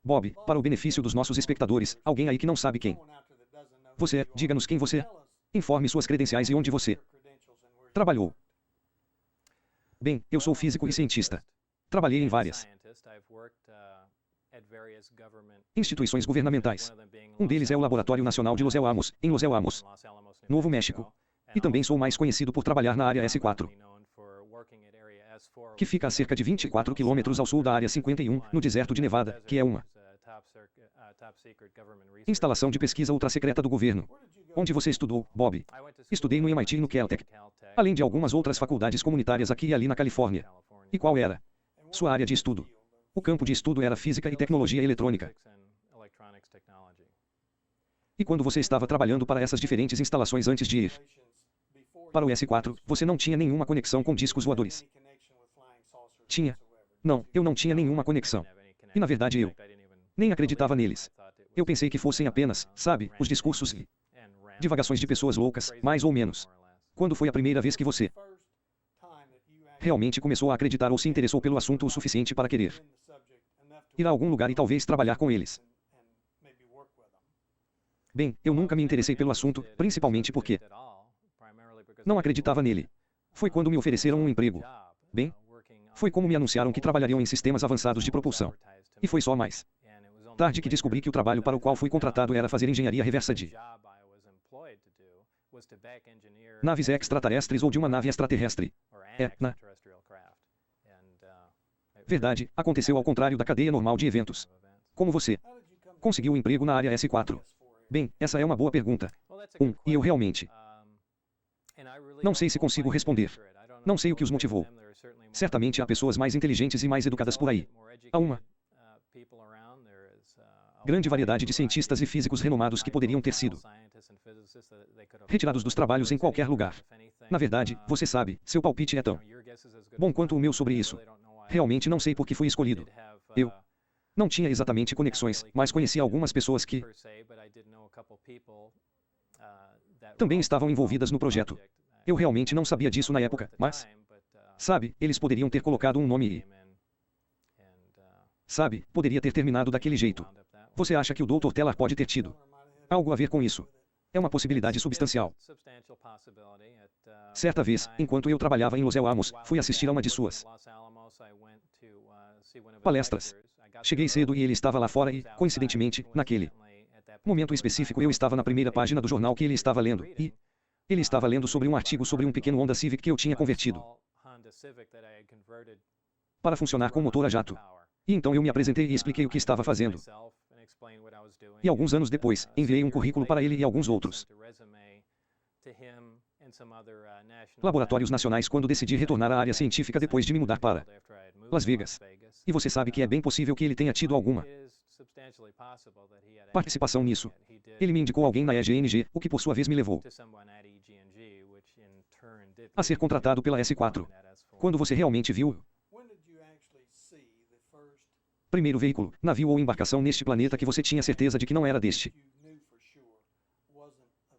Bob, para o benefício dos nossos espectadores, alguém aí que não sabe quem você é, diga-nos quem você é. Informe suas credenciais e onde você trabalhou. Bem, eu sou físico e cientista. Trabalhei em várias instituições governamentais. Um deles é o Laboratório Nacional de Los Alamos, em Los Alamos, Novo México. E também sou mais conhecido por trabalhar na área S4, que fica a cerca de 24 quilômetros ao sul da área 51, no deserto de Nevada, que é uma instalação de pesquisa ultrassecreta do governo. Onde você estudou, Bob? Estudei no MIT e no Caltech, além de algumas outras faculdades comunitárias aqui e ali na Califórnia. E qual era sua área de estudo? O campo de estudo era física e tecnologia eletrônica. E quando você estava trabalhando para essas diferentes instalações antes de ir para o S4, você não tinha nenhuma conexão com discos voadores? Tinha? Não, eu não tinha nenhuma conexão. E na verdade eu nem acreditava neles. Eu pensei que fossem apenas, sabe, os discursos e divagações de pessoas loucas, mais ou menos. Quando foi a primeira vez que você realmente começou a acreditar ou se interessou pelo assunto o suficiente para querer ir a algum lugar e talvez trabalhar com eles? Bem, eu nunca me interessei pelo assunto, principalmente porque não acreditava nele. Foi quando me ofereceram um emprego. Bem, foi como me anunciaram que trabalhariam em sistemas avançados de propulsão. E foi só mais tarde que descobri que o trabalho para o qual fui contratado era fazer engenharia reversa de naves extraterrestres ou de uma nave extraterrestre. Na verdade, aconteceu ao contrário da cadeia normal de eventos. Como você conseguiu um emprego na área S4? Bem, essa é uma boa pergunta. E eu realmente não sei se consigo responder. Não sei o que os motivou. Certamente há pessoas mais inteligentes e mais educadas por aí. Há uma grande variedade de cientistas e físicos renomados que poderiam ter sido retirados dos trabalhos em qualquer lugar. Na verdade, você sabe, seu palpite é tão bom quanto o meu sobre isso. Realmente não sei por que fui escolhido. Eu não tinha exatamente conexões, mas conhecia algumas pessoas que também estavam envolvidas no projeto. Eu realmente não sabia disso na época, mas, sabe, eles poderiam ter colocado um nome e, sabe, poderia ter terminado daquele jeito. Você acha que o Dr. Teller pode ter tido algo a ver com isso? É uma possibilidade substancial. Certa vez, enquanto eu trabalhava em Los Alamos, fui assistir a uma de suas palestras. Cheguei cedo e ele estava lá fora e, coincidentemente, naquele momento específico eu estava na primeira página do jornal que ele estava lendo, e ele estava lendo sobre um artigo sobre um pequeno Honda Civic que eu tinha convertido para funcionar com motor a jato. E então eu me apresentei e expliquei o que estava fazendo. E alguns anos depois, enviei um currículo para ele e alguns outros laboratórios nacionais quando decidi retornar à área científica depois de me mudar para Las Vegas. E você sabe que é bem possível que ele tenha tido alguma participação nisso. Ele me indicou alguém na EGNG, o que por sua vez me levou a ser contratado pela S4. Quando você realmente viu primeiro veículo, navio ou embarcação neste planeta que você tinha certeza de que não era deste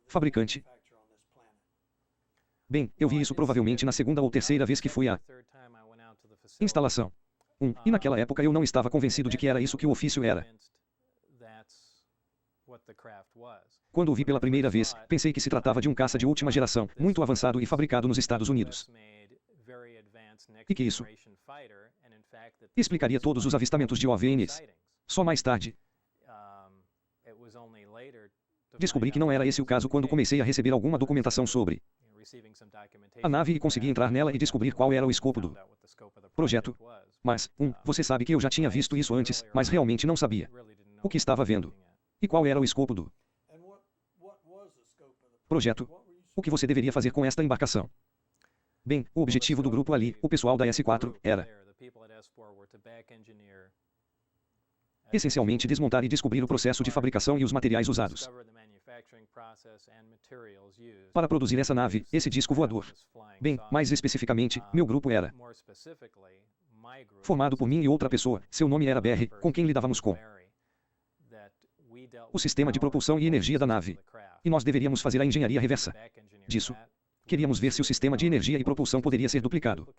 fabricante? Bem, eu vi isso provavelmente na segunda ou terceira vez que fui à instalação. E naquela época eu não estava convencido de que era isso que o ofício era. Quando o vi pela primeira vez, pensei que se tratava de um caça de última geração, muito avançado e fabricado nos Estados Unidos. E que isso explicaria todos os avistamentos de OVNIs. Só mais tarde descobri que não era esse o caso quando comecei a receber alguma documentação sobre a nave e consegui entrar nela e descobrir qual era o escopo do projeto. Mas, você sabe que eu já tinha visto isso antes, mas realmente não sabia o que estava vendo. E qual era o escopo do projeto? O que você deveria fazer com esta embarcação? Bem, o objetivo do grupo ali, o pessoal da S4, era essencialmente desmontar e descobrir o processo de fabricação e os materiais usados para produzir essa nave, esse disco voador. Bem, mais especificamente, meu grupo era formado por mim e outra pessoa, seu nome era Barry, com quem lidávamos com o sistema de propulsão e energia da nave. E nós deveríamos fazer a engenharia reversa disso. Queríamos ver se o sistema de energia e propulsão poderia ser duplicado.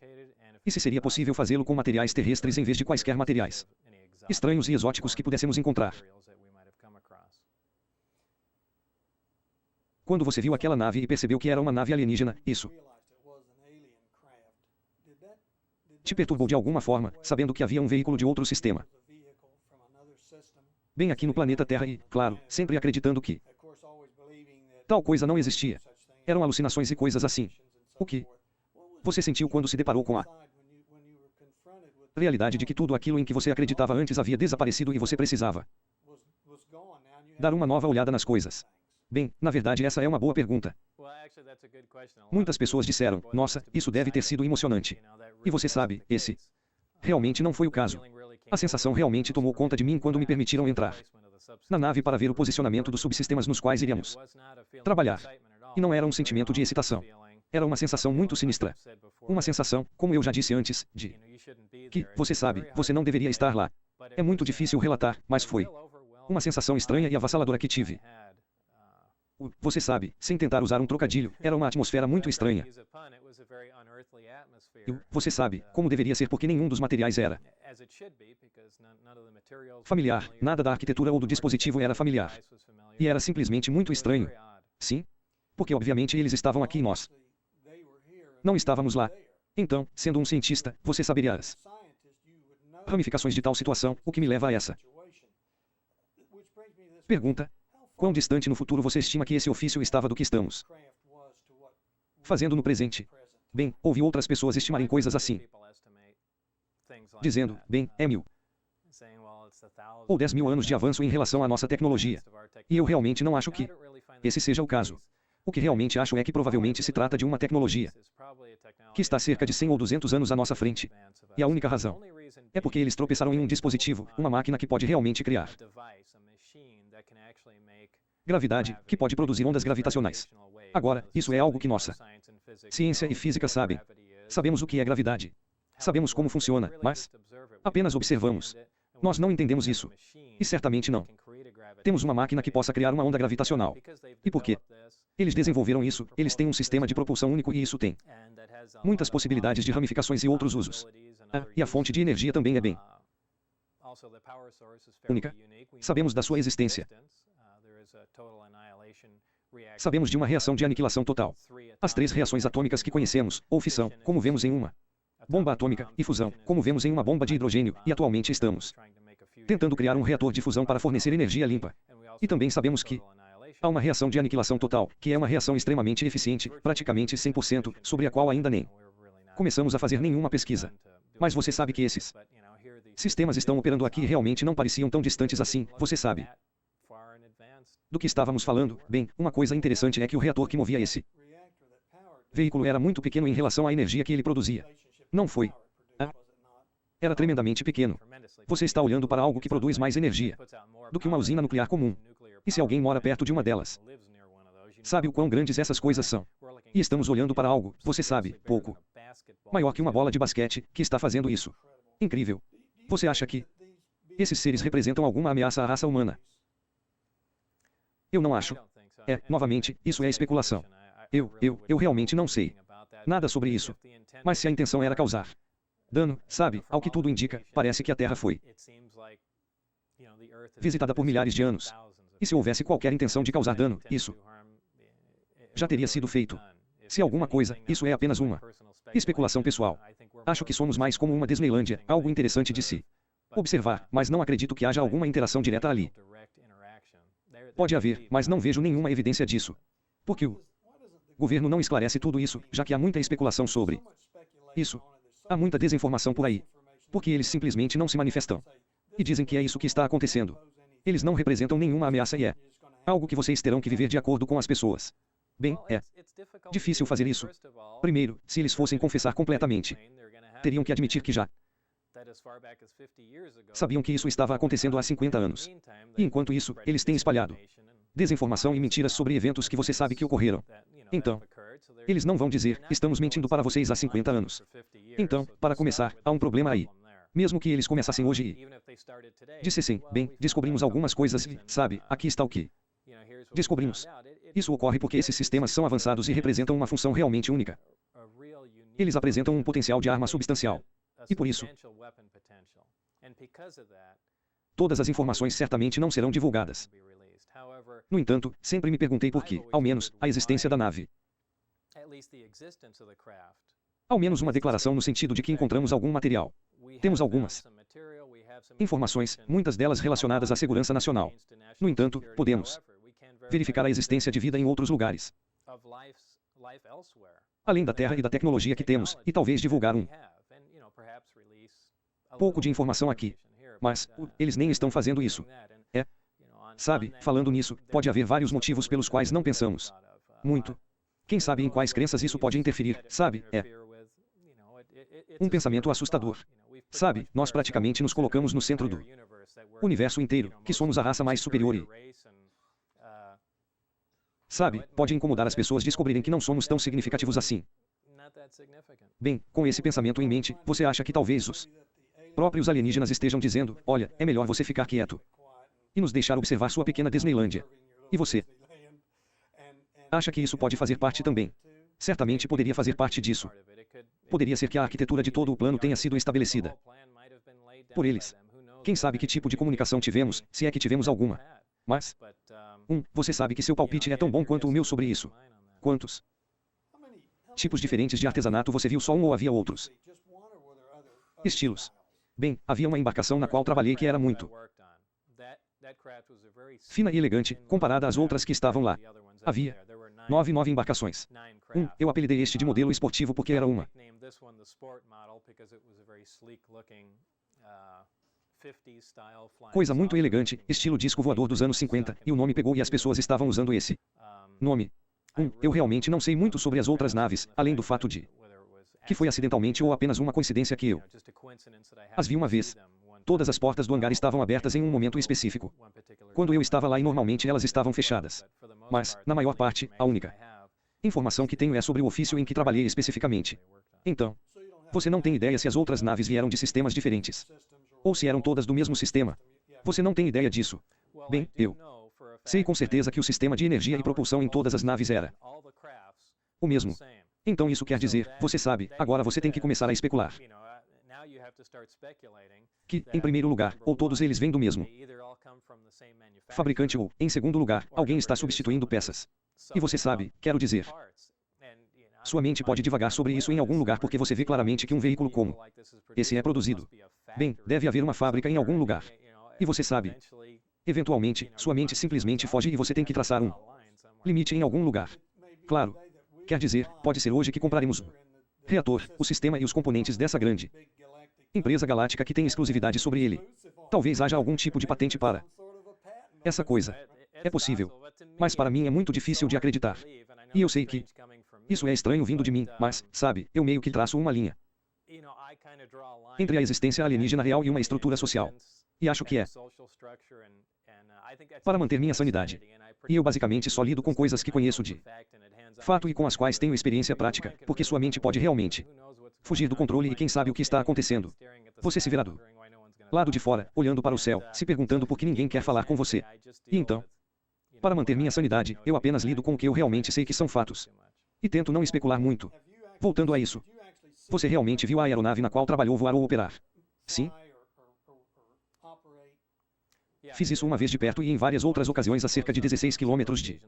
E se seria possível fazê-lo com materiais terrestres em vez de quaisquer materiais estranhos e exóticos que pudéssemos encontrar. Quando você viu aquela nave e percebeu que era uma nave alienígena, isso te perturbou de alguma forma, sabendo que havia um veículo de outro sistema. Bem aqui no planeta Terra e, claro, sempre acreditando que tal coisa não existia. Eram alucinações e coisas assim. O que você sentiu quando se deparou com a realidade de que tudo aquilo em que você acreditava antes havia desaparecido e você precisava dar uma nova olhada nas coisas? Bem, na verdade essa é uma boa pergunta. Muitas pessoas disseram, nossa, isso deve ter sido emocionante. E você sabe, esse realmente não foi o caso. A sensação realmente tomou conta de mim quando me permitiram entrar na nave para ver o posicionamento dos subsistemas nos quais iríamos trabalhar. E não era um sentimento de excitação. Era uma sensação muito sinistra. Uma sensação, como eu já disse antes, de que, você sabe, você não deveria estar lá. É muito difícil relatar, mas foi uma sensação estranha e avassaladora que tive. Você sabe, sem tentar usar um trocadilho, era uma atmosfera muito estranha. Você sabe, como deveria ser porque nenhum dos materiais era familiar, nada da arquitetura ou do dispositivo era familiar. E era simplesmente muito estranho. Sim? Porque obviamente eles estavam aqui e nós não estávamos lá. Então, sendo um cientista, você saberia as ramificações de tal situação, o que me leva a essa pergunta. Quão distante no futuro você estima que esse ofício estava do que estamos fazendo no presente? Bem, ouvi outras pessoas estimarem coisas assim, dizendo, bem, é 1000 ou 10.000 anos de avanço em relação à nossa tecnologia. E eu realmente não acho que esse seja o caso. O que realmente acho é que provavelmente se trata de uma tecnologia que está cerca de 100 ou 200 anos à nossa frente. E a única razão é porque eles tropeçaram em um dispositivo, uma máquina que pode realmente criar gravidade, que pode produzir ondas gravitacionais. Agora, isso é algo que nossa ciência e física sabem. Sabemos o que é gravidade. Sabemos como funciona, mas apenas observamos. Nós não entendemos isso. E certamente não temos uma máquina que possa criar uma onda gravitacional. E por quê? Eles desenvolveram isso, eles têm um sistema de propulsão único e isso tem muitas possibilidades de ramificações e outros usos. E a fonte de energia também é bem única. Sabemos da sua existência. Sabemos de uma reação de aniquilação total. As 3 reações atômicas que conhecemos, ou fissão, como vemos em uma bomba atômica, e fusão, como vemos em uma bomba de hidrogênio, e atualmente estamos tentando criar um reator de fusão para fornecer energia limpa. E também sabemos que há uma reação de aniquilação total, que é uma reação extremamente eficiente, praticamente 100%, sobre a qual ainda nem começamos a fazer nenhuma pesquisa. Mas você sabe que esses sistemas estão operando aqui e realmente não pareciam tão distantes assim, você sabe do que estávamos falando. Bem, uma coisa interessante é que o reator que movia esse veículo era muito pequeno em relação à energia que ele produzia. Não foi? Era tremendamente pequeno. Você está olhando para algo que produz mais energia do que uma usina nuclear comum. E se alguém mora perto de uma delas, sabe o quão grandes essas coisas são? E estamos olhando para algo, você sabe, pouco maior que uma bola de basquete, que está fazendo isso. Incrível. Você acha que esses seres representam alguma ameaça à raça humana? Eu não acho. Novamente, isso é especulação. Eu realmente não sei nada sobre isso. Mas se a intenção era causar dano, sabe, ao que tudo indica, parece que a Terra foi visitada por milhares de anos. E se houvesse qualquer intenção de causar dano, isso já teria sido feito. Se alguma coisa, isso é apenas uma especulação pessoal. Acho que somos mais como uma Disneylândia, algo interessante de se observar, mas não acredito que haja alguma interação direta ali. Pode haver, mas não vejo nenhuma evidência disso. Porque o governo não esclarece tudo isso, já que há muita especulação sobre isso. Há muita desinformação por aí. Porque eles simplesmente não se manifestam. E dizem que é isso que está acontecendo. Eles não representam nenhuma ameaça e é algo que vocês terão que viver de acordo com as pessoas. Bem, é difícil fazer isso. Primeiro, se eles fossem confessar completamente, teriam que admitir que já sabiam que isso estava acontecendo há 50 anos. E enquanto isso, eles têm espalhado desinformação e mentiras sobre eventos que você sabe que ocorreram. Então, eles não vão dizer, estamos mentindo para vocês há 50 anos. Então, para começar, há um problema aí. Mesmo que eles começassem hoje e dissessem, bem, descobrimos algumas coisas e, sabe, aqui está o que descobrimos. Isso ocorre porque esses sistemas são avançados e representam uma função realmente única. Eles apresentam um potencial de arma substancial. E por isso, Todas as informações certamente não serão divulgadas. No entanto, sempre me perguntei por que, ao menos, a existência da nave. Ao menos uma declaração no sentido de que encontramos algum material. Temos algumas informações, muitas delas relacionadas à segurança nacional. No entanto, podemos verificar a existência de vida em outros lugares, além da Terra e da tecnologia que temos, e talvez divulgar um pouco de informação aqui. Mas, eles nem estão fazendo isso. Sabe, falando nisso, pode haver vários motivos pelos quais não pensamos muito. Quem sabe em quais crenças isso pode interferir, sabe? Um pensamento assustador. Sabe, nós praticamente nos colocamos no centro do universo inteiro, que somos a raça mais superior e... Sabe, pode incomodar as pessoas descobrirem que não somos tão significativos assim. Bem, com esse pensamento em mente, você acha que talvez os próprios alienígenas estejam dizendo, olha, é melhor você ficar quieto e nos deixar observar sua pequena Disneylândia. E você acha que isso pode fazer parte também? Certamente poderia fazer parte disso. Poderia ser que a arquitetura de todo o plano tenha sido estabelecida por eles. Quem sabe que tipo de comunicação tivemos, se é que tivemos alguma. Mas, você sabe que seu palpite é tão bom quanto o meu sobre isso. Quantos tipos diferentes de artesanato você viu? Só um ou havia outros estilos? Bem, havia uma embarcação na qual trabalhei que era muito fina e elegante, comparada às outras que estavam lá. Havia 9 embarcações. Eu apelidei este de modelo esportivo porque era uma coisa muito elegante, estilo disco voador dos anos 50, e o nome pegou e as pessoas estavam usando esse nome. Eu realmente não sei muito sobre as outras naves, além do fato de que foi acidentalmente ou apenas uma coincidência que eu as vi uma vez. Todas as portas do hangar estavam abertas em um momento específico, quando eu estava lá, e normalmente elas estavam fechadas. Mas, na maior parte, a única informação que tenho é sobre o ofício em que trabalhei especificamente. Então, você não tem ideia se as outras naves vieram de sistemas diferentes, ou se eram todas do mesmo sistema. Você não tem ideia disso. Bem, eu sei com certeza que o sistema de energia e propulsão em todas as naves era o mesmo. Então isso quer dizer, você sabe, agora você tem que começar a especular que, em primeiro lugar, ou todos eles vêm do mesmo fabricante ou, em segundo lugar, alguém está substituindo peças. E você sabe, quero dizer, sua mente pode divagar sobre isso em algum lugar porque você vê claramente que um veículo como esse é produzido. Bem, deve haver uma fábrica em algum lugar. E você sabe, eventualmente, sua mente simplesmente foge e você tem que traçar um limite em algum lugar. Claro. Quer dizer, pode ser hoje que compraremos um reator, o sistema e os componentes dessa grande empresa galáctica que tem exclusividade sobre ele. Talvez haja algum tipo de patente para essa coisa. É possível. Mas para mim é muito difícil de acreditar. E eu sei que isso é estranho vindo de mim, mas, sabe, eu meio que traço uma linha entre a existência alienígena real e uma estrutura social. E acho que é para manter minha sanidade. E eu basicamente só lido com coisas que conheço de fato e com as quais tenho experiência prática, porque sua mente pode realmente fugir do controle e quem sabe o que está acontecendo. Você se verá do lado de fora, olhando para o céu, se perguntando por que ninguém quer falar com você. E então, para manter minha sanidade, eu apenas lido com o que eu realmente sei que são fatos. E tento não especular muito. Voltando a isso. Você realmente viu a aeronave na qual trabalhou voar ou operar? Sim? Fiz isso uma vez de perto e em várias outras ocasiões a cerca de 16 quilômetros de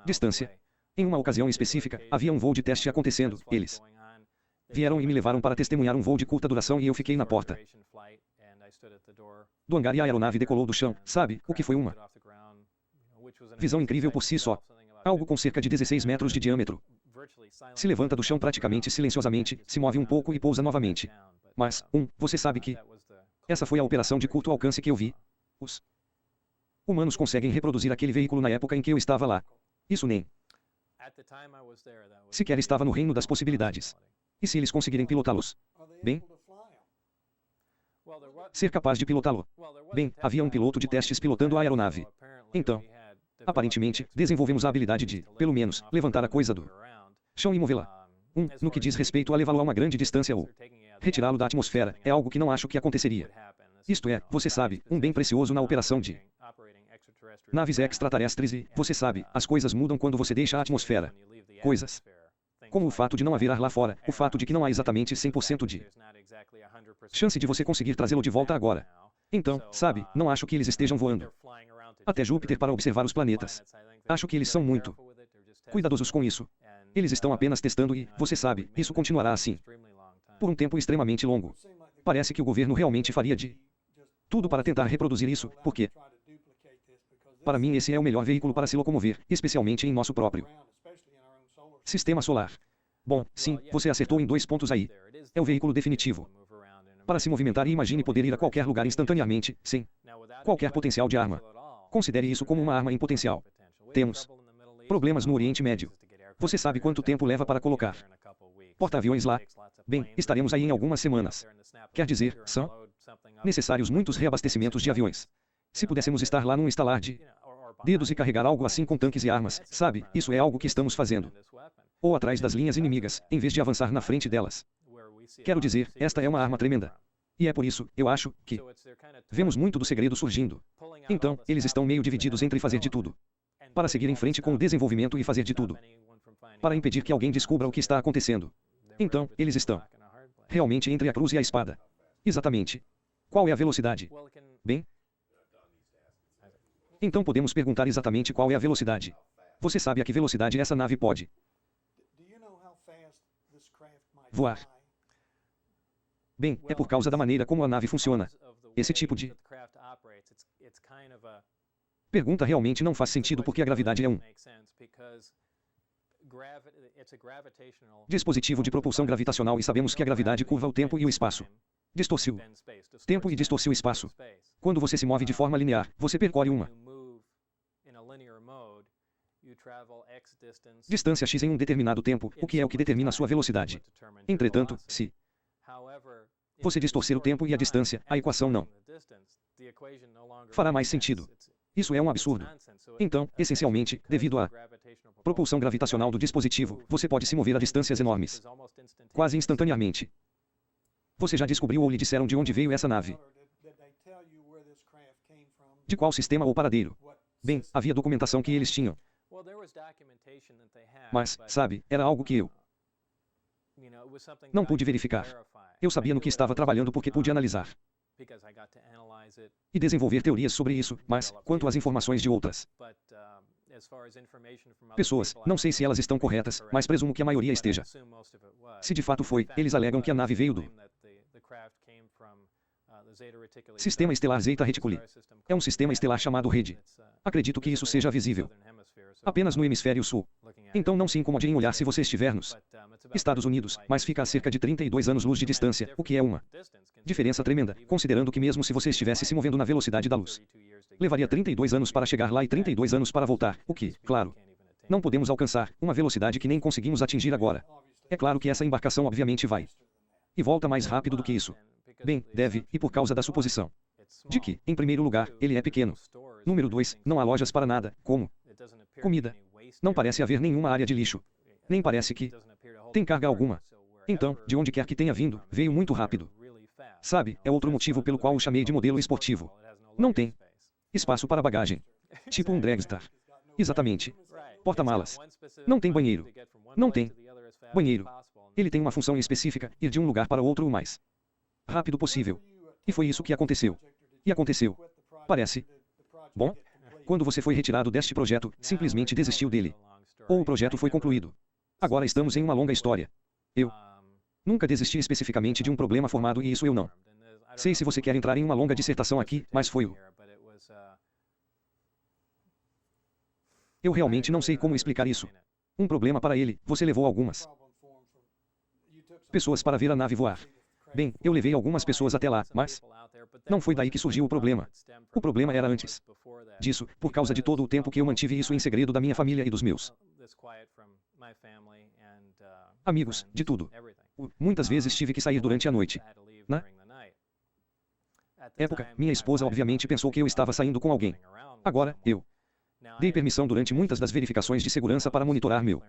distância. Em uma ocasião específica, havia um voo de teste acontecendo. Eles vieram e me levaram para testemunhar um voo de curta duração e eu fiquei na porta do hangar e a aeronave decolou do chão. Sabe, o que foi uma visão incrível por si só. Algo com cerca de 16 metros de diâmetro. Se levanta do chão praticamente silenciosamente, se move um pouco e pousa novamente. Mas, você sabe que essa foi a operação de curto alcance que eu vi. Os humanos conseguem reproduzir aquele veículo na época em que eu estava lá. Isso nem sequer estava no reino das possibilidades. E se eles conseguirem pilotá-los? Bem, ser capaz de pilotá-lo. Bem, havia um piloto de testes pilotando a aeronave. Então, aparentemente, desenvolvemos a habilidade de, pelo menos, levantar a coisa do chão e movê-la. No que diz respeito a levá-lo a uma grande distância ou retirá-lo da atmosfera, é algo que não acho que aconteceria. Isto é, você sabe, um bem precioso na operação de naves extraterrestres e, você sabe, as coisas mudam quando você deixa a atmosfera. Coisas como o fato de não haver ar lá fora, o fato de que não há exatamente 100% de chance de você conseguir trazê-lo de volta agora. Então, sabe, não acho que eles estejam voando até Júpiter para observar os planetas. Acho que eles são muito cuidadosos com isso. Eles estão apenas testando e, você sabe, isso continuará assim por um tempo extremamente longo. Parece que o governo realmente faria de tudo para tentar reproduzir isso, porque, para mim, esse é o melhor veículo para se locomover, especialmente em nosso próprio sistema solar. Bom, sim, você acertou em 2 pontos aí. É o veículo definitivo para se movimentar e imagine poder ir a qualquer lugar instantaneamente, sem qualquer potencial de arma. Considere isso como uma arma em potencial. Temos problemas no Oriente Médio. Você sabe quanto tempo leva para colocar porta-aviões lá? Bem, estaremos aí em algumas semanas. Quer dizer, são necessários muitos reabastecimentos de aviões. Se pudéssemos estar lá num estalar de dedos e carregar algo assim com tanques e armas, sabe, isso é algo que estamos fazendo. Ou atrás das linhas inimigas, em vez de avançar na frente delas. Quero dizer, esta é uma arma tremenda. E é por isso, eu acho, que vemos muito do segredo surgindo. Então, eles estão meio divididos entre fazer de tudo para seguir em frente com o desenvolvimento e fazer de tudo para impedir que alguém descubra o que está acontecendo. Então, eles estão realmente entre a cruz e a espada. Exatamente. Qual é a velocidade? Bem, então podemos perguntar exatamente qual é a velocidade. Você sabe a que velocidade essa nave pode voar? Bem, é por causa da maneira como a nave funciona. Esse tipo de pergunta realmente não faz sentido porque a gravidade é um dispositivo de propulsão gravitacional e sabemos que a gravidade curva o tempo e o espaço. Distorce o tempo e distorce o espaço. Quando você se move de forma linear, você percorre uma distância x em um determinado tempo, o que é o que determina sua velocidade. Entretanto, se você distorcer o tempo e a distância, a equação não fará mais sentido. Isso é um absurdo. Então, essencialmente, devido à propulsão gravitacional do dispositivo, você pode se mover a distâncias enormes, quase instantaneamente. Você já descobriu ou lhe disseram de onde veio essa nave? De qual sistema ou paradeiro? Bem, havia documentação que eles tinham. Mas, sabe, era algo que eu não pude verificar. Eu sabia no que estava trabalhando porque pude analisar e desenvolver teorias sobre isso, mas, quanto às informações de outras pessoas, não sei se elas estão corretas, mas presumo que a maioria esteja. Se de fato foi, eles alegam que a nave veio do sistema estelar Zeta Reticuli. É um sistema estelar chamado Rede. Acredito que isso seja visível apenas no hemisfério sul. Então não se incomode em olhar se você estiver nos Estados Unidos, mas fica a cerca de 32 anos-luz de distância, o que é uma diferença tremenda, considerando que mesmo se você estivesse se movendo na velocidade da luz, levaria 32 anos para chegar lá e 32 anos para voltar, o que, claro, não podemos alcançar, uma velocidade que nem conseguimos atingir agora. É claro que essa embarcação obviamente vai e volta mais rápido do que isso. Bem, deve, e por causa da suposição de que, em primeiro lugar, ele é pequeno. Número 2, não há lojas para nada, como comida. Não parece haver nenhuma área de lixo. Nem parece que tem carga alguma. Então, de onde quer que tenha vindo, veio muito rápido. Sabe, é outro motivo pelo qual o chamei de modelo esportivo. Não tem espaço para bagagem. Tipo um dragster. Exatamente. Porta-malas. Não tem banheiro. Não tem banheiro. Ele tem uma função específica, ir de um lugar para outro o mais rápido possível. E foi isso que aconteceu. E aconteceu. Parece bom? Quando você foi retirado deste projeto, simplesmente desistiu dele. Ou o projeto foi concluído. Agora estamos em uma longa história. Eu nunca desisti especificamente de um problema formado e isso eu não sei se você quer entrar em uma longa dissertação aqui, mas foi o eu realmente não sei como explicar isso. Um problema para ele, você levou algumas pessoas para ver a nave voar. Bem, eu levei algumas pessoas até lá, mas não foi daí que surgiu o problema. O problema era antes disso, por causa de todo o tempo que eu mantive isso em segredo da minha família e dos meus amigos, de tudo. Muitas vezes tive que sair durante a noite. Na época, minha esposa obviamente pensou que eu estava saindo com alguém. Agora, eu dei permissão durante muitas das verificações de segurança para monitorar meu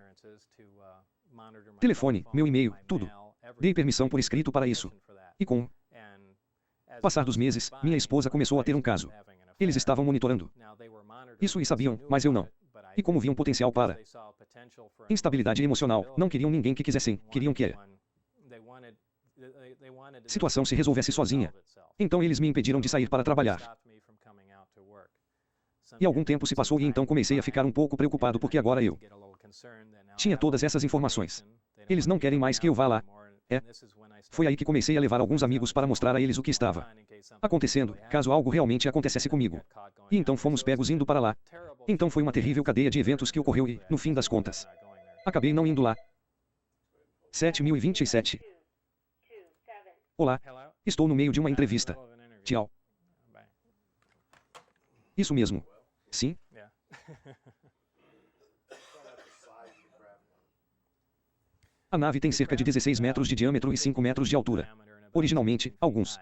telefone, meu e-mail, tudo. Dei permissão por escrito para isso. E com o passar dos meses, minha esposa começou a ter um caso. Eles estavam monitorando isso e sabiam, mas eu não. E como viam potencial para instabilidade emocional, não queriam ninguém que quisessem, queriam que Situação se resolvesse sozinha. Então eles me impediram de sair para trabalhar. E algum tempo se passou e então comecei a ficar um pouco preocupado porque agora eu tinha todas essas informações. Eles não querem mais que eu vá lá. Foi aí que comecei a levar alguns amigos para mostrar a eles o que estava acontecendo, caso algo realmente acontecesse comigo. E então fomos pegos indo para lá. Então foi uma terrível cadeia de eventos que ocorreu e, no fim das contas, acabei não indo lá. 7027. Olá. Estou no meio de uma entrevista. Tchau. Isso mesmo. Sim? A nave tem cerca de 16 metros de diâmetro e 5 metros de altura. Originalmente, alguns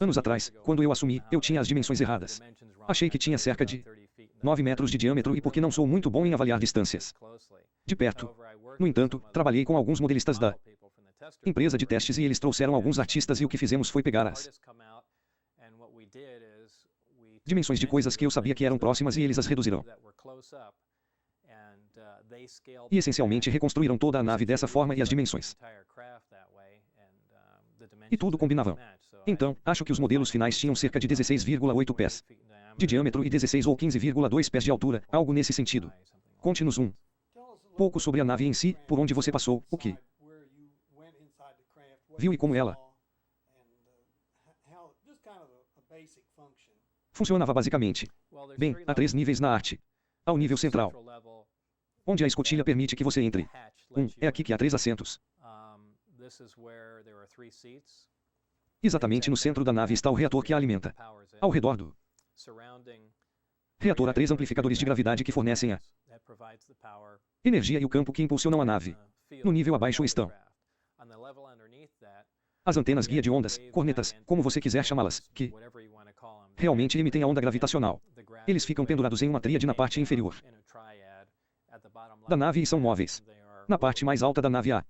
anos atrás, quando eu assumi, eu tinha as dimensões erradas. Achei que tinha cerca de 9 metros de diâmetro e porque não sou muito bom em avaliar distâncias de perto. No entanto, trabalhei com alguns modelistas da empresa de testes e eles trouxeram alguns artistas e o que fizemos foi pegar as dimensões de coisas que eu sabia que eram próximas e eles as reduziram. E essencialmente reconstruíram toda a nave dessa forma e as dimensões. E tudo combinavam. Então, acho que os modelos finais tinham cerca de 16,8 pés de diâmetro e 16 ou 15,2 pés de altura, algo nesse sentido. Conte-nos um pouco sobre a nave em si, por onde você passou, o que viu e como ela funcionava basicamente. Bem, há 3 níveis na arte. Há o nível central, onde a escotilha permite que você entre. É aqui que há 3 assentos. Exatamente no centro da nave está o reator que a alimenta. Ao redor do reator há 3 amplificadores de gravidade que fornecem a energia e o campo que impulsionam a nave. No nível abaixo estão as antenas guia de ondas, cornetas, como você quiser chamá-las, que realmente emitem a onda gravitacional. Eles ficam pendurados em uma tríade na parte inferior da nave e são móveis. Na parte mais alta da nave há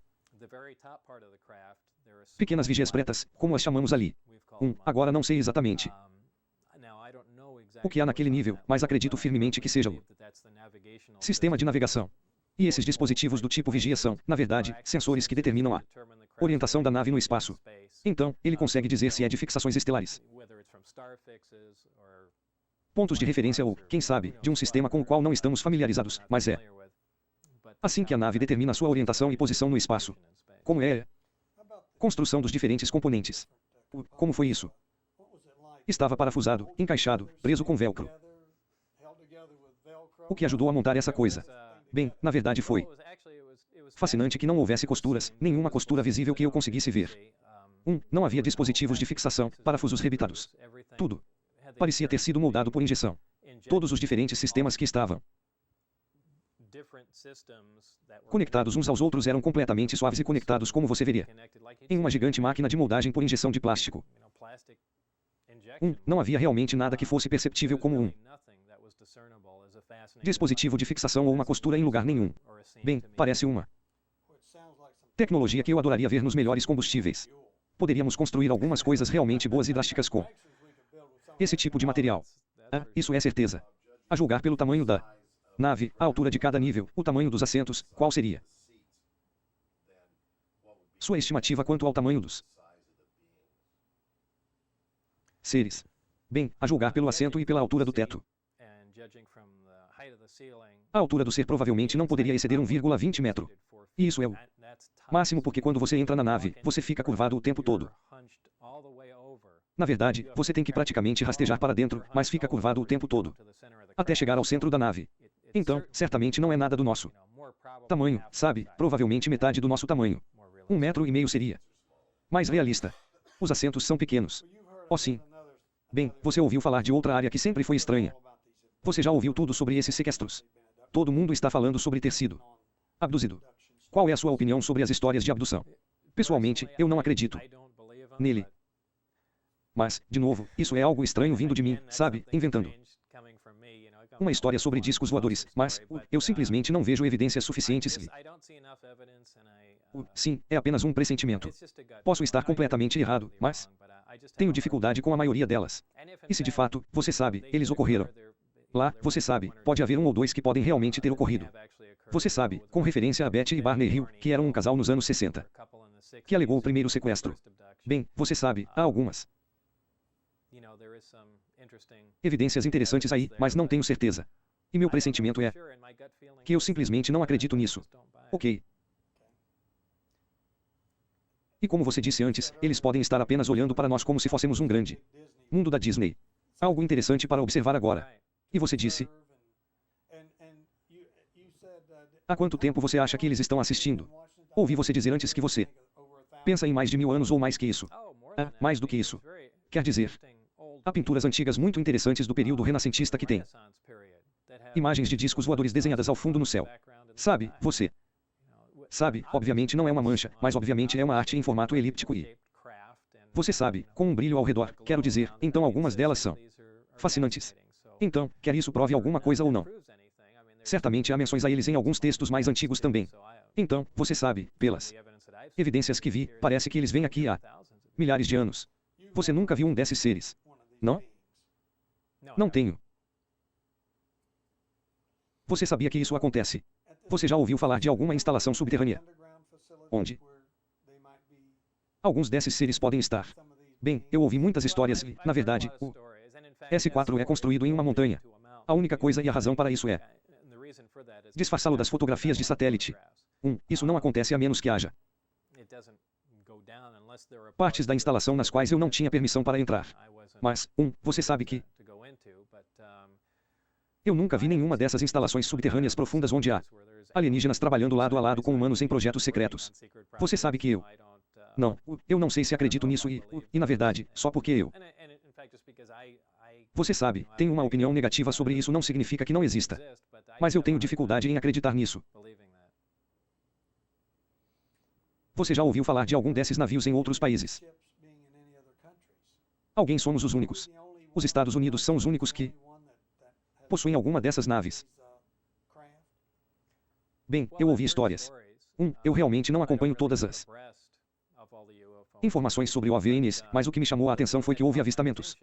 pequenas vigias pretas, como as chamamos ali. Agora não sei exatamente o que há naquele nível, mas acredito firmemente que seja o sistema de navegação. E esses dispositivos do tipo vigia são, na verdade, sensores que determinam a orientação da nave no espaço. Então, ele consegue dizer se é de fixações estelares, pontos de referência ou, quem sabe, de um sistema com o qual não estamos familiarizados, mas é assim que a nave determina sua orientação e posição no espaço. Como é a construção dos diferentes componentes? Como foi isso? Estava parafusado, encaixado, preso com velcro. O que ajudou a montar essa coisa? Bem, na verdade foi fascinante que não houvesse costuras, nenhuma costura visível que eu conseguisse ver. Não havia dispositivos de fixação, parafusos rebitados. Tudo parecia ter sido moldado por injeção. Todos os diferentes sistemas que estavam conectados uns aos outros eram completamente suaves e conectados como você veria em uma gigante máquina de moldagem por injeção de plástico. Não havia realmente nada que fosse perceptível como um dispositivo de fixação ou uma costura em lugar nenhum. Bem, parece uma tecnologia que eu adoraria ver nos melhores combustíveis. Poderíamos construir algumas coisas realmente boas e drásticas com esse tipo de material. Isso é certeza. A julgar pelo tamanho da nave, a altura de cada nível, o tamanho dos assentos, qual seria sua estimativa quanto ao tamanho dos seres? Bem, a julgar pelo assento e pela altura do teto, a altura do ser provavelmente não poderia exceder 1,20 metro. E isso é o máximo porque quando você entra na nave, você fica curvado o tempo todo. Na verdade, você tem que praticamente rastejar para dentro, mas fica curvado o tempo todo, até chegar ao centro da nave. Então, certamente não é nada do nosso tamanho, sabe? Provavelmente metade do nosso tamanho. 1,5 metro seria mais realista. Os assentos são pequenos. Oh sim. Bem, você ouviu falar de outra área que sempre foi estranha. Você já ouviu tudo sobre esses sequestros? Todo mundo está falando sobre ter sido abduzido. Qual é a sua opinião sobre as histórias de abdução? Pessoalmente, eu não acredito nele. Mas, de novo, isso é algo estranho vindo de mim, sabe, inventando uma história sobre discos voadores, mas eu simplesmente não vejo evidências suficientes e sim, é apenas um pressentimento. Posso estar completamente errado, mas tenho dificuldade com a maioria delas. E se de fato, você sabe, eles ocorreram lá, você sabe, pode haver 1 ou 2 que podem realmente ter ocorrido. Você sabe, com referência a Betty e Barney Hill, que eram um casal nos anos 60. que alegou o primeiro sequestro. Bem, você sabe, há algumas evidências interessantes aí, mas não tenho certeza. E meu pressentimento é que eu simplesmente não acredito nisso. Ok. E como você disse antes, eles podem estar apenas olhando para nós como se fôssemos um grande mundo da Disney. Algo interessante para observar agora. E você disse: há quanto tempo você acha que eles estão assistindo? Ouvi você dizer antes que você pensa em mais de 1000 anos ou mais que isso. Mais do que isso. Quer dizer, há pinturas antigas muito interessantes do período renascentista que têm imagens de discos voadores desenhadas ao fundo no céu. Sabe, você sabe, obviamente não é uma mancha, mas obviamente é uma arte em formato elíptico e você sabe, com um brilho ao redor, quero dizer, então algumas delas são fascinantes. Então, quer isso prove alguma coisa ou não? Certamente há menções a eles em alguns textos mais antigos também. Então, você sabe, pelas evidências que vi, parece que eles vêm aqui há milhares de anos. Você nunca viu um desses seres? Não? Não tenho. Você sabia que isso acontece? Você já ouviu falar de alguma instalação subterrânea onde alguns desses seres podem estar? Bem, eu ouvi muitas histórias e, na verdade, o S4 é construído em uma montanha. A única coisa e a razão para isso é disfarçá-lo das fotografias de satélite. Isso não acontece a menos que haja partes da instalação nas quais eu não tinha permissão para entrar. Mas, você sabe que eu nunca vi nenhuma dessas instalações subterrâneas profundas onde há alienígenas trabalhando lado a lado com humanos em projetos secretos. Você sabe que eu não sei se acredito nisso e na verdade, só porque eu você sabe, tenho uma opinião negativa sobre isso não significa que não exista. Mas eu tenho dificuldade em acreditar nisso. Você já ouviu falar de algum desses navios em outros países? Alguém somos os únicos. Os Estados Unidos são os únicos que possuem alguma dessas naves. Bem, eu ouvi histórias. Eu realmente não acompanho todas as informações sobre OVNIs, mas o que me chamou a atenção foi que houve avistamentos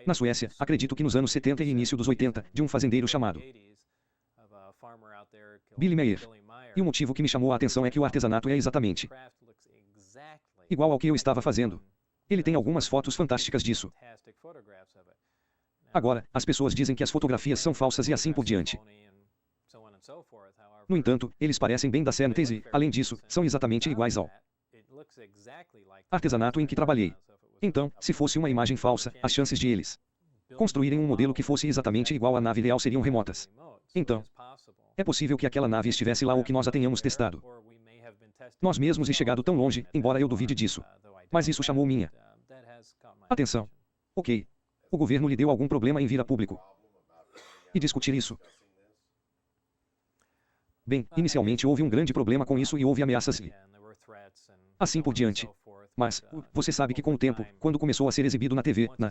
na Suécia, acredito que nos anos 70 e início dos 80, de um fazendeiro chamado Billy Meyer. E o motivo que me chamou a atenção é que o artesanato é exatamente igual ao que eu estava fazendo. Ele tem algumas fotos fantásticas disso. Agora, as pessoas dizem que as fotografias são falsas e assim por diante. No entanto, eles parecem bem da Cervantes e, além disso, são exatamente iguais ao artesanato em que trabalhei. Então, se fosse uma imagem falsa, as chances de eles construírem um modelo que fosse exatamente igual à nave real seriam remotas. Então, é possível que aquela nave estivesse lá ou que nós a tenhamos testado nós mesmos e chegado tão longe, embora eu duvide disso. Mas isso chamou minha atenção. Ok. O governo lhe deu algum problema em vir a público e discutir isso? Bem, inicialmente houve um grande problema com isso e houve ameaças e assim por diante. Mas, você sabe que com o tempo, quando começou a ser exibido na TV, na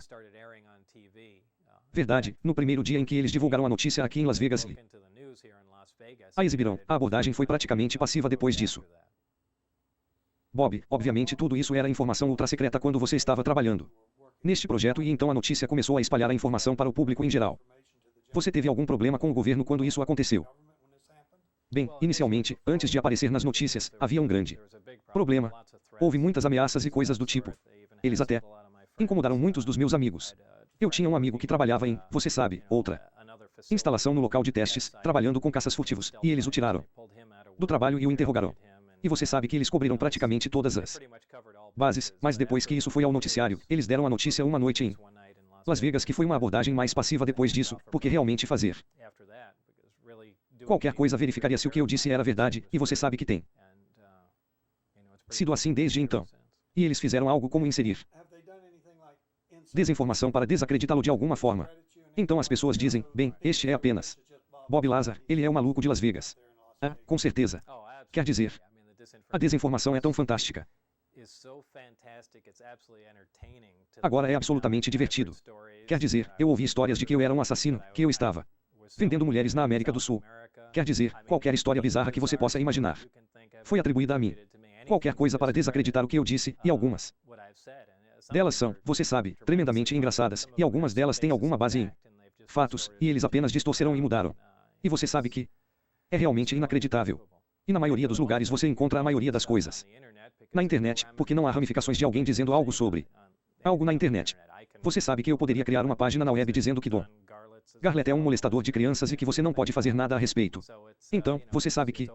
verdade, no primeiro dia em que eles divulgaram a notícia aqui em Las Vegas, a exibirão, a abordagem foi praticamente passiva depois disso. Bob, obviamente tudo isso era informação ultra-secreta quando você estava trabalhando neste projeto e então a notícia começou a espalhar a informação para o público em geral. Você teve algum problema com o governo quando isso aconteceu? Bem, inicialmente, antes de aparecer nas notícias, havia um grande problema. Houve muitas ameaças e coisas do tipo. Eles até incomodaram muitos dos meus amigos. Eu tinha um amigo que trabalhava em, você sabe, outra instalação no local de testes, trabalhando com caças furtivos, e eles o tiraram do trabalho e o interrogaram. E você sabe que eles cobriram praticamente todas as bases, mas depois que isso foi ao noticiário, eles deram a notícia uma noite em Las Vegas que foi uma abordagem mais passiva depois disso, porque realmente fazer qualquer coisa verificaria se o que eu disse era verdade, e você sabe que tem sido assim desde então. E eles fizeram algo como inserir desinformação para desacreditá-lo de alguma forma. Então as pessoas dizem, bem, este é apenas Bob Lazar, ele é o maluco de Las Vegas. Com certeza. Quer dizer, a desinformação é tão fantástica. Agora é absolutamente divertido. Quer dizer, eu ouvi histórias de que eu era um assassino, que eu estava vendendo mulheres na América do Sul. Quer dizer, qualquer história bizarra que você possa imaginar foi atribuída a mim. Qualquer coisa para desacreditar o que eu disse, e algumas delas são, você sabe, tremendamente engraçadas, e algumas delas têm alguma base em fatos, e eles apenas distorceram e mudaram. E você sabe que é realmente inacreditável. E na maioria dos lugares você encontra a maioria das coisas. Na internet, porque não há ramificações de alguém dizendo algo sobre algo na internet. Você sabe que eu poderia criar uma página na web dizendo que Don Garlett é um molestador de crianças e que você não pode fazer nada a respeito. Então, você sabe que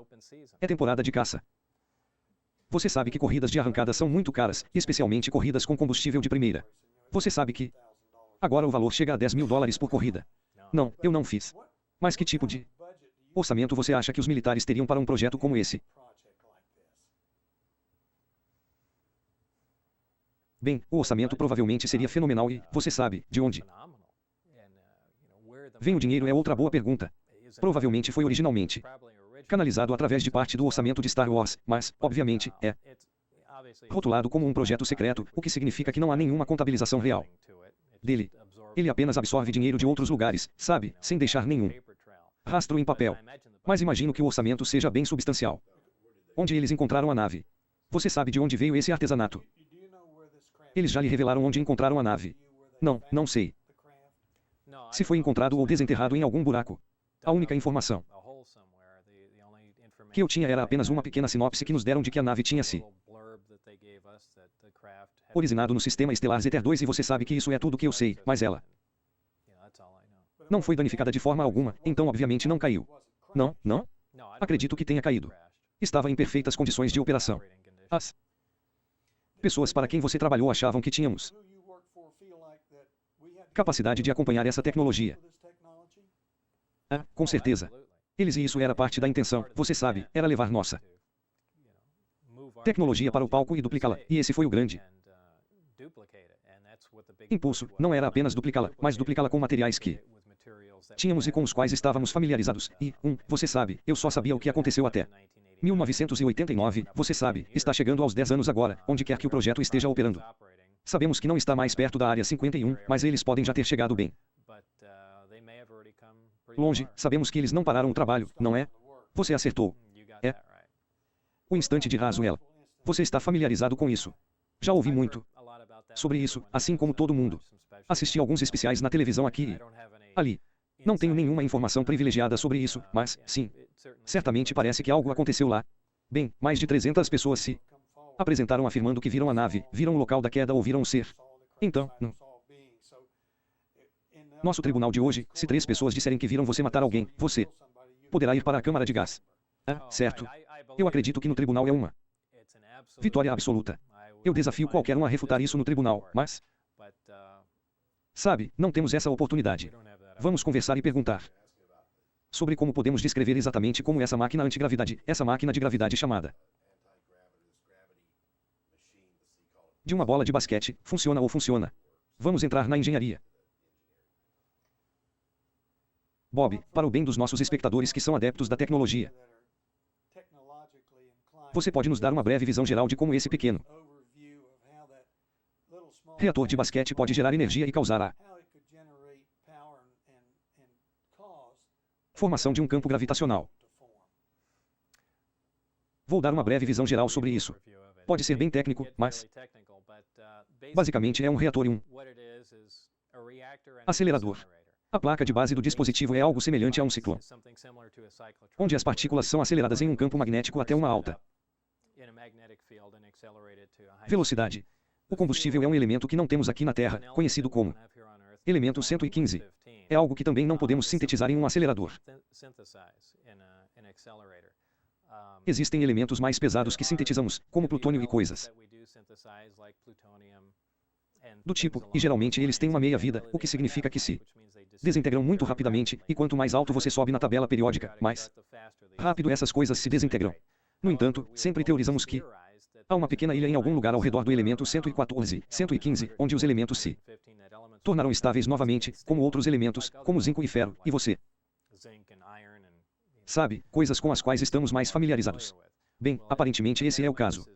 é temporada de caça. Você sabe que corridas de arrancada são muito caras, especialmente corridas com combustível de primeira. Você sabe que agora o valor chega a $10.000 por corrida. Não, eu não fiz. Mas que tipo de orçamento você acha que os militares teriam para um projeto como esse? Bem, o orçamento provavelmente seria fenomenal e, você sabe, de onde vem o dinheiro é outra boa pergunta. Provavelmente foi originalmente canalizado através de parte do orçamento de Star Wars, mas, obviamente, é rotulado como um projeto secreto, o que significa que não há nenhuma contabilização real dele. Ele apenas absorve dinheiro de outros lugares, sabe, sem deixar nenhum rastro em papel. Mas imagino que o orçamento seja bem substancial. Onde eles encontraram a nave? Você sabe de onde veio esse artesanato? Eles já lhe revelaram onde encontraram a nave? Não, não sei. Se foi encontrado ou desenterrado em algum buraco. A única informação que eu tinha era apenas uma pequena sinopse que nos deram de que a nave tinha se originado no sistema estelar Zeter-2 e você sabe que isso é tudo que eu sei, mas ela não foi danificada de forma alguma, então obviamente não caiu. Não, não? Acredito que tenha caído. Estava em perfeitas condições de operação. As pessoas para quem você trabalhou achavam que tínhamos capacidade de acompanhar essa tecnologia. Ah, com certeza. Eles e isso era parte da intenção, você sabe, era levar nossa tecnologia para o palco e duplicá-la, e esse foi o grande impulso, não era apenas duplicá-la, mas duplicá-la com materiais que tínhamos e com os quais estávamos familiarizados, e, você sabe, eu só sabia o que aconteceu até 1989, você sabe, está chegando aos 10 anos agora, onde quer que o projeto esteja operando. Sabemos que não está mais perto da área 51, mas eles podem já ter chegado bem longe, sabemos que eles não pararam o trabalho, não é? Você acertou. É. O instante de Roswell. Você está familiarizado com isso. Já ouvi muito sobre isso, assim como todo mundo. Assisti alguns especiais na televisão aqui e ali. Não tenho nenhuma informação privilegiada sobre isso, mas, sim. Certamente parece que algo aconteceu lá. Bem, mais de 300 pessoas se apresentaram afirmando que viram a nave, viram o local da queda ou viram o ser. Então, nosso tribunal de hoje, se 3 pessoas disserem que viram você matar alguém, você poderá ir para a câmara de gás. Ah, certo. Eu acredito que no tribunal é uma vitória absoluta. Eu desafio qualquer um a refutar isso no tribunal, mas sabe, não temos essa oportunidade. Vamos conversar e perguntar sobre como podemos descrever exatamente como essa máquina antigravidade, essa máquina de gravidade chamada de uma bola de basquete, funciona ou funciona. Vamos entrar na engenharia. Bob, para o bem dos nossos espectadores que são adeptos da tecnologia, você pode nos dar uma breve visão geral de como esse pequeno reator de basquete pode gerar energia e causar a formação de um campo gravitacional. Vou dar uma breve visão geral sobre isso. Pode ser bem técnico, mas basicamente é um reator e um acelerador. A placa de base do dispositivo é algo semelhante a um ciclone, onde as partículas são aceleradas em um campo magnético até uma alta velocidade. O combustível é um elemento que não temos aqui na Terra, conhecido como elemento 115. É algo que também não podemos sintetizar em um acelerador. Existem elementos mais pesados que sintetizamos, como plutônio e coisas do tipo, e geralmente eles têm uma meia-vida, o que significa que se desintegram muito rapidamente, e quanto mais alto você sobe na tabela periódica, mais rápido essas coisas se desintegram. No entanto, sempre teorizamos que há uma pequena ilha em algum lugar ao redor do elemento 114, 115, onde os elementos se tornarão estáveis novamente, como outros elementos, como zinco e ferro, e você sabe, coisas com as quais estamos mais familiarizados. Bem, aparentemente esse é o caso.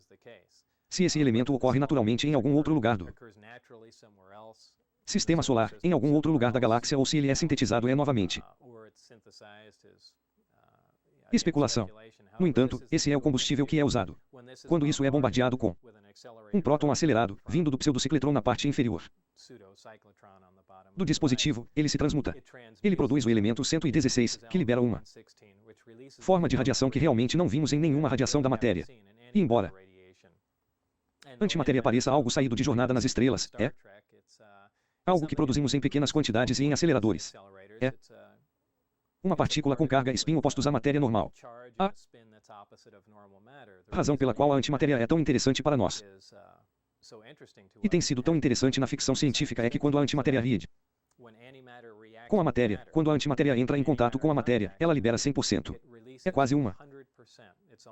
Se esse elemento ocorre naturalmente em algum outro lugar do sistema solar, em algum outro lugar da galáxia ou se ele é sintetizado novamente. Especulação. No entanto, esse é o combustível que é usado quando isso é bombardeado com um próton acelerado, vindo do pseudocicletrão na parte inferior do dispositivo, ele se transmuta. Ele produz o elemento 116, que libera uma forma de radiação que realmente não vimos em nenhuma radiação da matéria. E embora antimatéria pareça algo saído de Jornada nas Estrelas, é algo que produzimos em pequenas quantidades e em aceleradores. É uma partícula com carga e spin opostos à matéria normal. A razão pela qual a antimatéria é tão interessante para nós, e tem sido tão interessante na ficção científica, é que quando a antimatéria reage com a matéria, quando a antimatéria entra em contato com a matéria, ela libera 100%. É quase uma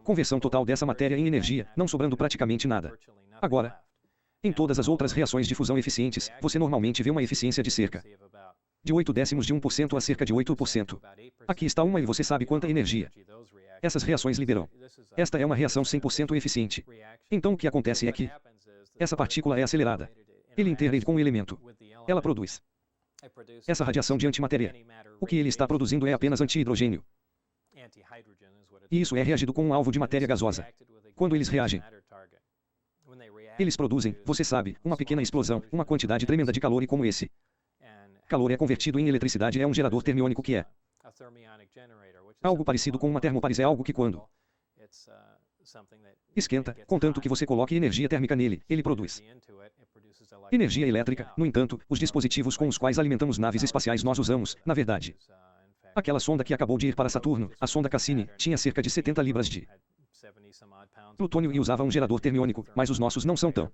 conversão total dessa matéria em energia, não sobrando praticamente nada. Agora, em todas as outras reações de fusão eficientes, você normalmente vê uma eficiência de cerca de 0,8% a cerca de 8%. Aqui está uma e você sabe quanta energia essas reações liberam. Esta é uma reação 100% eficiente. Então o que acontece é que essa partícula é acelerada. Ele interage com o elemento. Ela produz essa radiação de antimatéria. O que ele está produzindo é apenas antihidrogênio. E isso é reagido com um alvo de matéria gasosa. Quando eles reagem, eles produzem, você sabe, uma pequena explosão, uma quantidade tremenda de calor, e como esse calor é convertido em eletricidade, é um gerador termiônico, que é algo parecido com uma termoparise. É algo que quando esquenta, contanto que você coloque energia térmica nele, ele produz energia elétrica. No entanto, os dispositivos com os quais alimentamos naves espaciais nós usamos, na verdade, aquela sonda que acabou de ir para Saturno, a sonda Cassini, tinha cerca de 70 libras de plutônio e usava um gerador termiônico, mas os nossos não são tão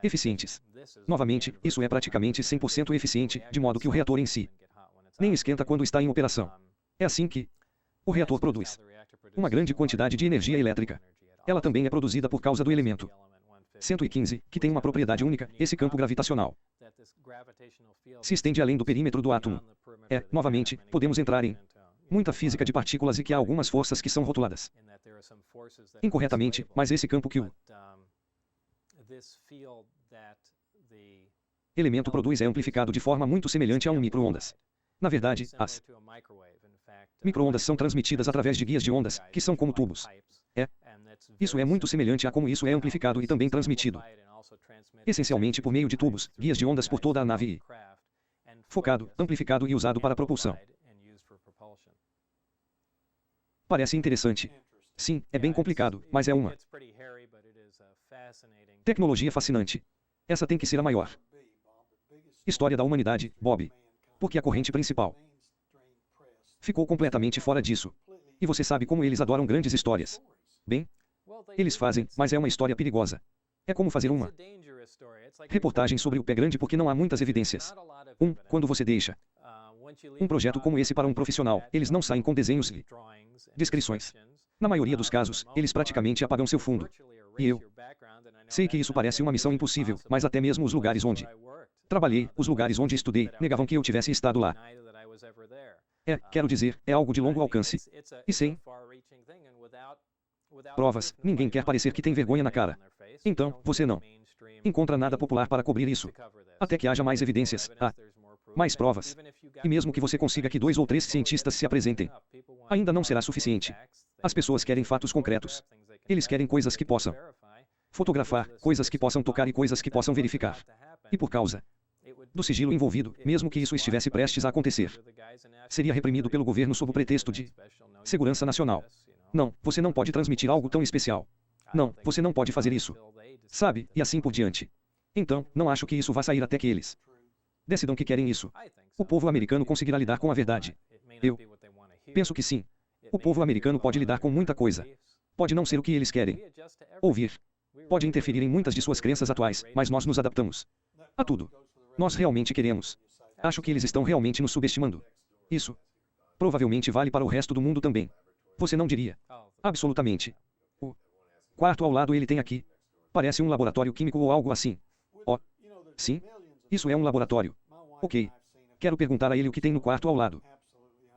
eficientes. Novamente, isso é praticamente 100% eficiente, de modo que o reator em si nem esquenta quando está em operação. É assim que o reator produz uma grande quantidade de energia elétrica. Ela também é produzida por causa do elemento 115, que tem uma propriedade única, esse campo gravitacional se estende além do perímetro do átomo. Novamente, podemos entrar em muita física de partículas e que há algumas forças que são rotuladas incorretamente, mas esse campo que o elemento produz é amplificado de forma muito semelhante a um micro-ondas. Na verdade, as micro-ondas são transmitidas através de guias de ondas, que são como tubos. Isso é muito semelhante a como isso é amplificado e também transmitido, essencialmente por meio de tubos, guias de ondas por toda a nave e focado, amplificado e usado para propulsão. Parece interessante. Sim, é bem complicado, mas é uma tecnologia fascinante. Essa tem que ser a maior história da humanidade, Bob. Porque a corrente principal ficou completamente fora disso. E você sabe como eles adoram grandes histórias. Bem, eles fazem, mas é uma história perigosa. É como fazer uma reportagem sobre o pé grande porque não há muitas evidências. Quando você deixa um projeto como esse para um profissional, eles não saem com desenhos e descrições. Na maioria dos casos, eles praticamente apagam seu fundo. E eu sei que isso parece uma missão impossível, mas até mesmo os lugares onde trabalhei, os lugares onde estudei, negavam que eu tivesse estado lá. Quero dizer, é algo de longo alcance. E sem provas, ninguém quer parecer que tem vergonha na cara. Então, você não encontra nada popular para cobrir isso. Até que haja mais evidências, mais provas. E mesmo que você consiga que 2 ou 3 cientistas se apresentem, ainda não será suficiente. As pessoas querem fatos concretos. Eles querem coisas que possam fotografar, coisas que possam tocar e coisas que possam verificar. E por causa do sigilo envolvido, mesmo que isso estivesse prestes a acontecer, seria reprimido pelo governo sob o pretexto de segurança nacional. Não, você não pode transmitir algo tão especial. Não, você não pode fazer isso. Sabe, e assim por diante. Então, não acho que isso vá sair até que eles decidam que querem isso. O povo americano conseguirá lidar com a verdade. Eu penso que sim. O povo americano pode lidar com muita coisa. Pode não ser o que eles querem ouvir. Pode interferir em muitas de suas crenças atuais, mas nós nos adaptamos a tudo. Nós realmente queremos. Acho que eles estão realmente nos subestimando. Isso provavelmente vale para o resto do mundo também. Você não diria? Absolutamente. O quarto ao lado ele tem aqui. Parece um laboratório químico ou algo assim. Sim? Isso é um laboratório. Ok. Quero perguntar a ele o que tem no quarto ao lado.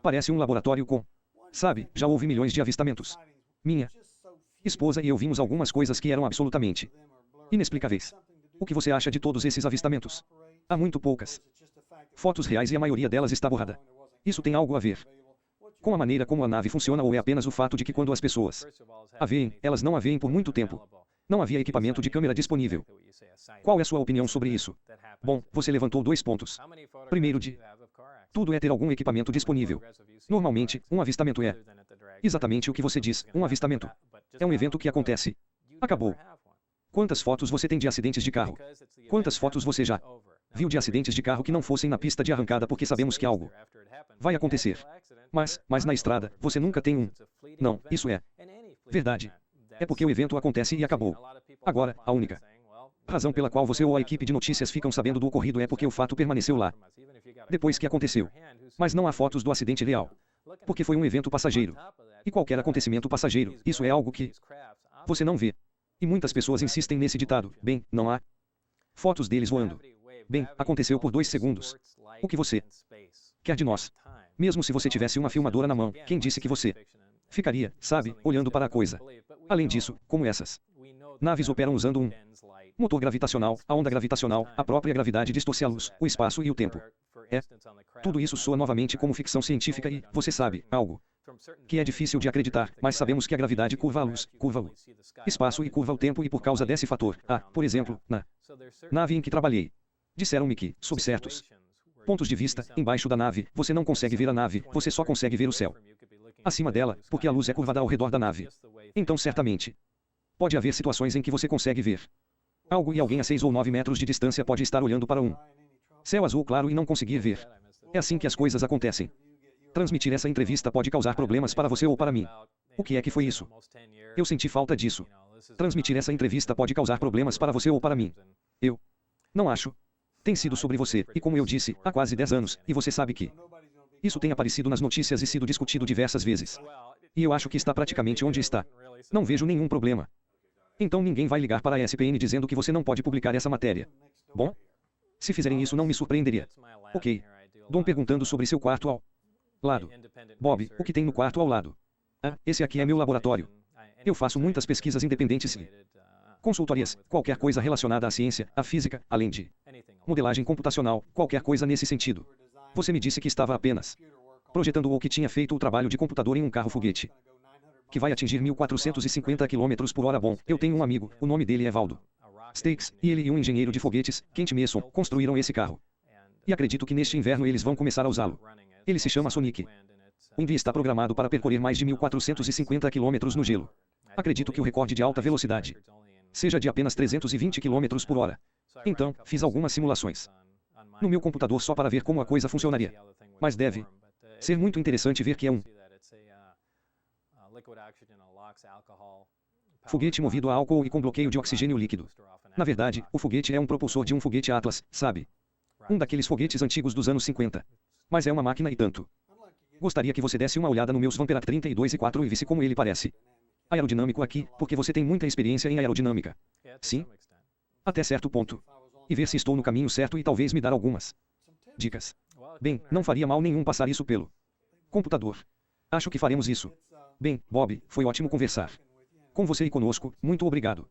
Parece um laboratório com... Sabe, já houve milhões de avistamentos. Minha esposa e eu vimos algumas coisas que eram absolutamente inexplicáveis. O que você acha de todos esses avistamentos? Há muito poucas fotos reais e a maioria delas está borrada. Isso tem algo a ver com a maneira como a nave funciona ou é apenas o fato de que quando as pessoas a veem, elas não a veem por muito tempo? Não havia equipamento de câmera disponível. Qual é sua opinião sobre isso? Bom, você levantou 2 pontos. Primeiro de tudo é ter algum equipamento disponível. Normalmente, um avistamento é exatamente o que você diz, um avistamento. É um evento que acontece. Acabou. Quantas fotos você tem de acidentes de carro? Quantas fotos você já viu de acidentes de carro que não fossem na pista de arrancada porque sabemos que algo vai acontecer? Mas na estrada, você nunca tem um. Não, isso é verdade. É porque o evento acontece e acabou. Agora, a única razão pela qual você ou a equipe de notícias ficam sabendo do ocorrido é porque o fato permaneceu lá depois que aconteceu. Mas não há fotos do acidente real. Porque foi um evento passageiro. E qualquer acontecimento passageiro, isso é algo que você não vê. E muitas pessoas insistem nesse ditado. Bem, não há fotos deles voando. Bem, aconteceu por 2 segundos. O que você quer de nós? Mesmo se você tivesse uma filmadora na mão, quem disse que você ficaria, sabe, olhando para a coisa? Além disso, como essas naves operam usando um motor gravitacional, a onda gravitacional, a própria gravidade distorce a luz, o espaço e o tempo. Tudo isso soa novamente como ficção científica e, você sabe, algo que é difícil de acreditar, mas sabemos que a gravidade curva a luz, curva o espaço e curva o tempo e por causa desse fator, por exemplo, na nave em que trabalhei, disseram-me que, sob certos pontos de vista, embaixo da nave, você não consegue ver a nave, você só consegue ver o céu acima dela, porque a luz é curvada ao redor da nave. Então certamente, pode haver situações em que você consegue ver algo e alguém a 6 ou 9 metros de distância pode estar olhando para um céu azul claro e não conseguir ver. É assim que as coisas acontecem. Transmitir essa entrevista pode causar problemas para você ou para mim. O que é que foi isso? Eu senti falta disso. Transmitir essa entrevista pode causar problemas para você ou para mim. Eu não acho. Tem sido sobre você, e como eu disse, há quase 10 anos, e você sabe que isso tem aparecido nas notícias e sido discutido diversas vezes. E eu acho que está praticamente onde está. Não vejo nenhum problema. Então ninguém vai ligar para a ESPN dizendo que você não pode publicar essa matéria. Bom? Se fizerem isso não me surpreenderia. Ok. Dom perguntando sobre seu quarto ao lado. Bob, o que tem no quarto ao lado? Esse aqui é meu laboratório. Eu faço muitas pesquisas independentes e consultorias, qualquer coisa relacionada à ciência, à física, além de modelagem computacional, qualquer coisa nesse sentido. Você me disse que estava apenas projetando ou que tinha feito o trabalho de computador em um carro-foguete que vai atingir 1450 km por hora. Bom, eu tenho um amigo, o nome dele é Valdo Stakes, e ele e um engenheiro de foguetes, Kent Mason, construíram esse carro. E acredito que neste inverno eles vão começar a usá-lo. Ele se chama Sonic. O Indy está programado para percorrer mais de 1450 km no gelo. Acredito que o recorde de alta velocidade seja de apenas 320 km por hora. Então, fiz algumas simulações no meu computador só para ver como a coisa funcionaria. Mas deve ser muito interessante ver que é um foguete movido a álcool e com bloqueio de oxigênio líquido. Na verdade, o foguete é um propulsor de um foguete Atlas, sabe? Um daqueles foguetes antigos dos anos 50. Mas é uma máquina e tanto. Gostaria que você desse uma olhada no meu Svamperac 32 e 4 e visse como ele parece aerodinâmico aqui, porque você tem muita experiência em aerodinâmica. Sim? Até certo ponto. E ver se estou no caminho certo e talvez me dar algumas dicas. Bem, não faria mal nenhum passar isso pelo computador. Acho que faremos isso. Bem, Bob, foi ótimo conversar com você e conosco, muito obrigado.